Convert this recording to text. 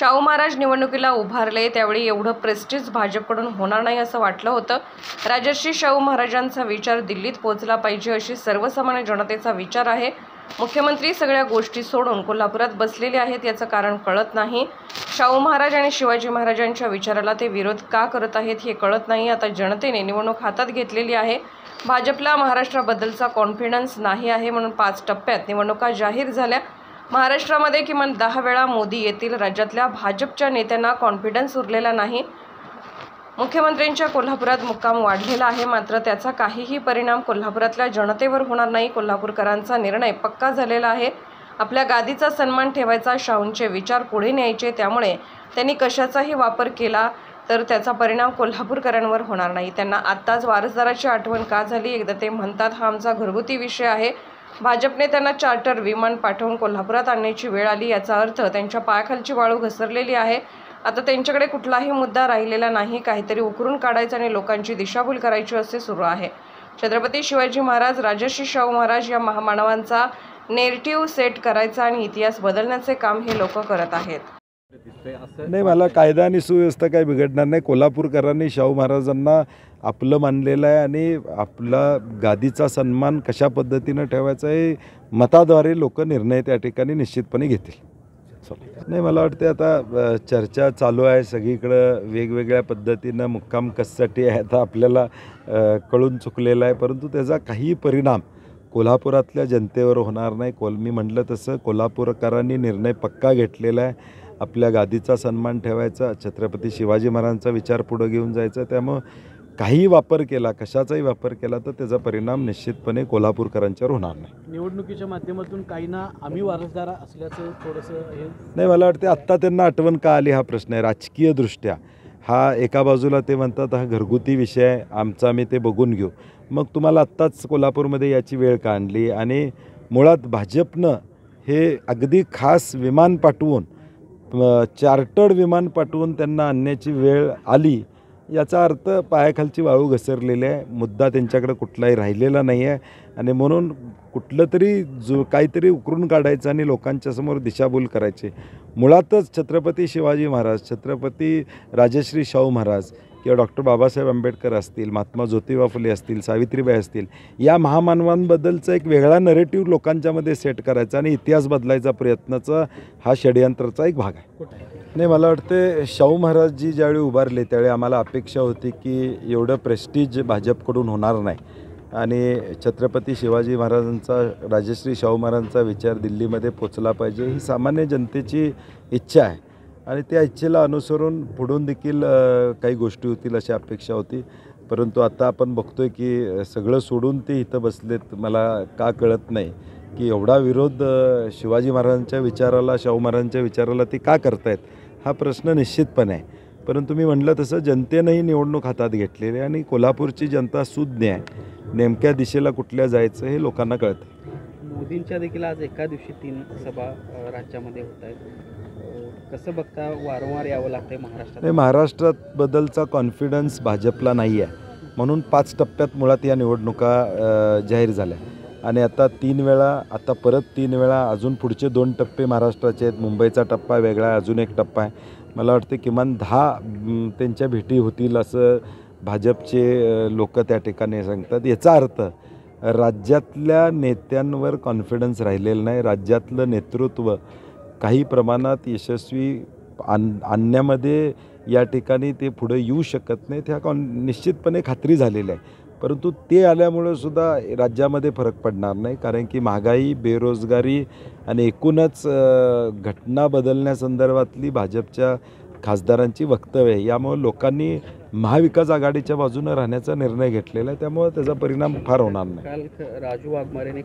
शाहू महाराज निवडणुकीला उभारले त्यावेळी एवढं प्रेस्टीज भाजपकडून होणार नाही असं वाटलं होतं। राजर्षी शाहू महाराजांचा विचार दिल्लीत पोहोचला पाहिजे अशी सर्वसामान्य जनतेचा विचार आहे। मुख्यमंत्री सगळ्या गोष्टी सोडून कोल्हापुरात बसलेले आहेत याचं कारण कळत नाही। शाहू महाराज आणि शिवाजी महाराजांच्या विचाराला ते विरोध का करत आहेत हे कळत नाही। आता जनतेने निवडणूक हातात घेतलेली आहे। भाजपला महाराष्ट्राबद्दलचा कॉन्फिडन्स नाही आहे म्हणून 5 टप्प्यात निवडणुका जाहीर झाल्या। महाराष्ट्रामध्ये किमान 10 वेळा मोदी येतील। राज्यातल्या भाजपच्या नेत्यांना कॉन्फिडन्स उरलेला नाही। मुख्यमंत्र्यांच्या कोल्हापुरात मुक्काम वाढलेला आहे, मात्र त्याचा काहीही परिणाम कोल्हापुरातल्या जनतेवर होणार नाही। कोल्हापूरकरांचा निर्णय पक्का झालेला आहे। आपल्या गादीचा सन्मान ठेवायचा, शाहूंचे विचार पुढे न्यायचे, त्यामुळे त्यांनी कशाचाही वापर केला तर त्याचा परिणाम कोल्हापूरकरांवर होणार नाही। त्यांना आत्ताच वारसदाराची आठवण का झाली? एकदा ते म्हणतात हा आमचा घरगुती विषय आहे। भाजपने त्यांना चार्टर विमान पाठवून कोल्हापुरात आणण्याची वेळ आली, याचा अर्थ त्यांच्या पायाखालची वाळू घसरलेली आहे। आता त्यांच्याकडे कुठलाही मुद्दा राहिलेला नाही। काहीतरी उकरून काढायचं आणि लोकांची दिशाभूल करायची असे सुरू आहे। छत्रपती शिवाजी महाराज, राजर्षी शाहू महाराज या महामानवांचा नेरेटिव्ह सेट करायचा आणि इतिहास बदलण्याचे काम हे लोक करत आहेत। नाही, मला कायदा आणि सुव्यवस्था काही बिघडणार नाही। कोल्हापूरकरांनी शाहू महाराजांना आपलं मानलेलं आहे आणि आपला गादीचा सन्मान कशा पद्धतीनं ठेवायचा हे मताद्वारे लोक निर्णय त्या ठिकाणी निश्चितपणे घेतील। नाही, मला वाटते आता चर्चा चालू आहे सगळीकडं, वेगवेगळ्या पद्धतीनं मुक्काम कशासाठी आहे आता आपल्याला कळून चुकलेलं आहे, परंतु त्याचा काही परिणाम कोल्हापुरातल्या जनतेवर होणार नाही। मी म्हटलं तसं कोल्हापूरकरांनी निर्णय पक्का घेतलेला आहे। आपल्या गादीचा सन्मान ठेवायचा, छत्रपती शिवाजी महाराजांचा विचार पुढे घेऊन जायचा। त्यामुळं काही वापर केला, कशाचाही वापर केला तर त्याचा परिणाम निश्चितपणे कोल्हापूरकरांच्यावर होणार नाही। निवडणुकीच्या माध्यमातून काहींना आम्ही वारसदार असल्याचं थोडंसं हे नाही, मला वाटते आत्ता त्यांना आठवण का आली हा प्रश्न आहे। राजकीय दृष्ट्या हा एका बाजूला ते म्हणतात हा घरगुती विषय आहे आमचा, आम्ही ते बघून घेऊ। मग तुम्हाला आत्ताच कोल्हापूरमध्ये याची वेळ का आणली? आणि मुळात भाजपनं हे अगदी खास विमान पाठवून, चार्टर्ड विमान पाठवून त्यांना आणण्याची वेळ आली, याचा अर्थ पायाखालची वाळू घसरलेली आहे। मुद्दा त्यांच्याकडे कुठलाही राहिलेला नाही आहे आणि म्हणून कुठलं तरी काहीतरी उकरून काढायचं आणि लोकांच्या समोर दिशाभूल करायची। मुळातच छत्रपती शिवाजी महाराज, छत्रपती राजश्री शाहू महाराज किंवा डॉक्टर बाबासाहेब आंबेडकर असतील, महात्मा ज्योतिबा फुले असतील, सावित्रीबाई असतील, या महामानवांबद्दलचा एक वेगळा नरेटिव्ह लोकांच्यामध्ये सेट करायचा आणि इतिहास बदलायचा प्रयत्नाचा हा षडयंत्राचा एक भाग आहे। नाही, मला वाटते शाहू महाराज जी ज्यावेळी उभारले त्यावेळी आम्हाला अपेक्षा होती की एवढं प्रेस्टीज भाजपकडून होणार नाही आणि छत्रपती शिवाजी महाराजांचा, राजश्री शाहू महाराजांचा विचार दिल्लीमध्ये पोचला पाहिजे ही सामान्य जनतेची इच्छा आहे आणि त्या इच्छेला अनुसरून पुढून देखील काही गोष्टी होतील अशी अपेक्षा होती। परंतु आता आपण बघतोय की सगळं सोडून ते इथं बसलेत। मला का कळत नाही की एवढा विरोध शिवाजी महाराजांच्या विचाराला, शाहू महाराजांच्या विचाराला ते का करतायत हा प्रश्न निश्चितपणे आहे। परंतु मी म्हटलं तसं जनतेनंही निवडणूक हातात घेतलेली आहे आणि कोल्हापूरची जनता सुज्ञ आहे, नेमक्या दिशेला कुठल्या जायचं हे लोकांना कळतं। मोदींच्या देखील आज एका दिवशी 3 सभा राज्यामध्ये होत आहेत, कसं बघता वारंवार यावं लागतंय महाराष्ट्रात? नाही, महाराष्ट्राबद्दलचा कॉन्फिडन्स भाजपला नाही आहे म्हणून 5 टप्प्यात मुळात या निवडणुका जाहीर झाल्या आणि आता 3 वेळा, आता परत 3 वेळा, अजून पुढचे 2 टप्पे महाराष्ट्राचे आहेत। मुंबईचा टप्पा वेगळा आहे, अजून एक टप्पा आहे। मला वाटते किमान 10 त्यांच्या भेटी होतील असं भाजपचे लोक त्या ठिकाणी सांगतात। याचा अर्थ राज्यातल्या नेत्यांवर कॉन्फिडन्स राहिलेला नाही। राज्यातलं नेतृत्व काही प्रमाणात यशस्वी आणण्यामध्ये या ठिकाणी ते पुढे येऊ शकत नाहीत, ह्या निश्चितपणे खात्री झालेली आहे। परंतु ते आल्यामुळे सुद्धा राज्यामध्ये फरक पडणार नाही, कारण की महागाई, बेरोजगारी आणि एकूणच घटना बदलण्यासंदर्भातली भाजपच्या खासदारांची वक्तव्य आहे, यामुळे लोकांनी महाविकास आघाडीच्या बाजूने राहण्याचा निर्णय घेतलेला आहे। त्यामुळे त्याचा परिणाम फार होणार नाही। काल राजू वाघमारेने